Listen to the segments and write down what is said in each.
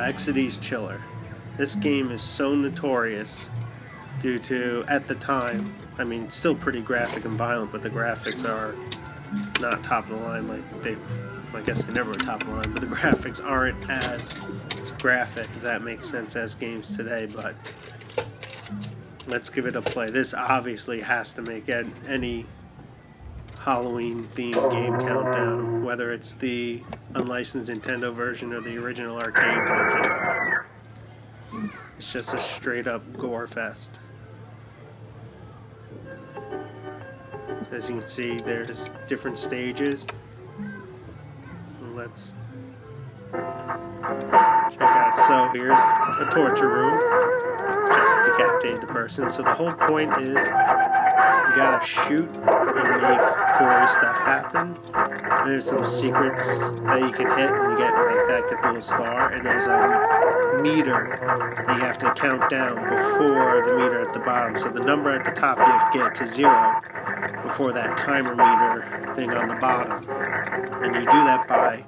Exidy's Chiller. This game is so notorious due to, at the time, I mean, it's still pretty graphic and violent, but the graphics are not top of the line like they, I guess they never were top of the line, but the graphics aren't as graphic, if that makes sense, as games today, but let's give it a play. This obviously has to make any Halloween-themed game countdown, whether it's the unlicensed Nintendo version or the original arcade version. It's just a straight-up gore fest. As you can see, there's different stages. Let's check out. So here's a torture room. Just decapitated the person. So the whole point is you gotta shoot and make gory stuff happen. And there's some secrets that you can hit, and you get like that, get the little star. And there's a meter that you have to count down before the meter at the bottom. So the number at the top you have to get to 0 before that timer meter thing on the bottom. And you do that by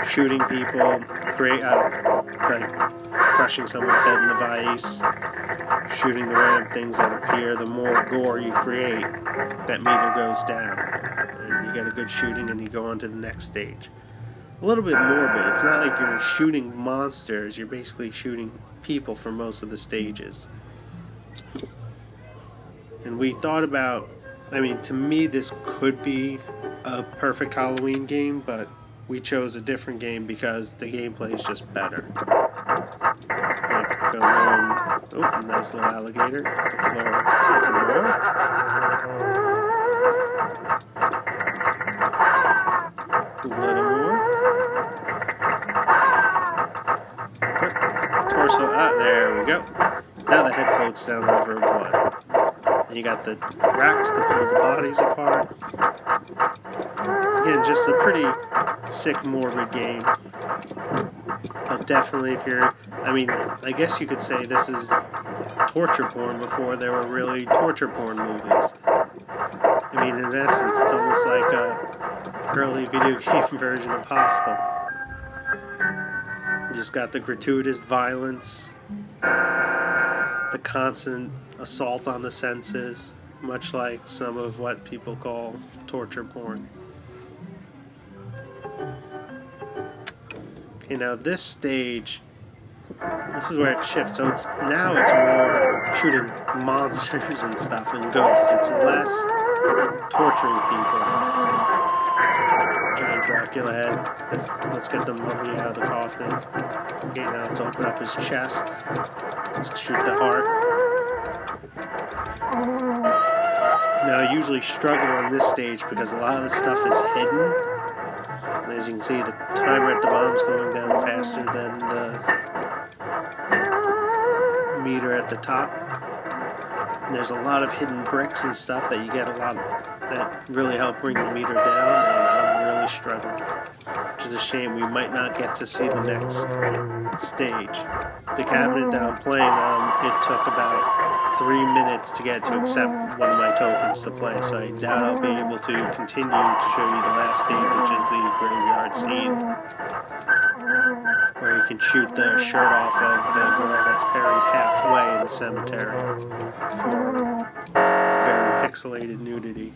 shooting people, like crushing someone's head in the vise, shooting the random things that appear. The more gore you create, that meter goes down. And you get a good shooting and you go on to the next stage. A little bit morbid. It's not like you're shooting monsters, you're basically shooting people for most of the stages. And we thought about, I mean, to me this could be a perfect Halloween game, but we chose a different game because the gameplay is just better. Like, oh, nice little alligator. Let's lower some more. A little more. Torso, there we go. Now the head floats down the river of blood. And you got the racks to pull the bodies apart. Again, just a pretty sick, morbid game. But definitely if you're, I mean, I guess you could say this is torture porn before there were really torture porn movies. I mean, in essence, it's almost like a early video game version of Hostel. You just got the gratuitous violence, the constant assault on the senses, much like some of what people call torture porn. Okay, now this stage, this is where it shifts. So now it's more shooting monsters and stuff and ghosts. It's less torturing people. Giant Dracula head. Let's get the mummy out of the coffin. Okay, now let's open up his chest. Let's shoot the heart. Now I usually struggle on this stage because a lot of the stuff is hidden. And as you can see, the timer at the bottom's going down faster than the meter at the top. And there's a lot of hidden bricks and stuff that you get a lot of that really help bring the meter down, and I'm really struggling. Which is a shame. We might not get to see the next stage. The cabinet that I'm playing on, it took about 3 minutes to get to accept one of my tokens to play, so I doubt I'll be able to continue to show you the last stage, which is the graveyard scene, where you can shoot the shirt off of the girl that's buried halfway in the cemetery for very pixelated nudity.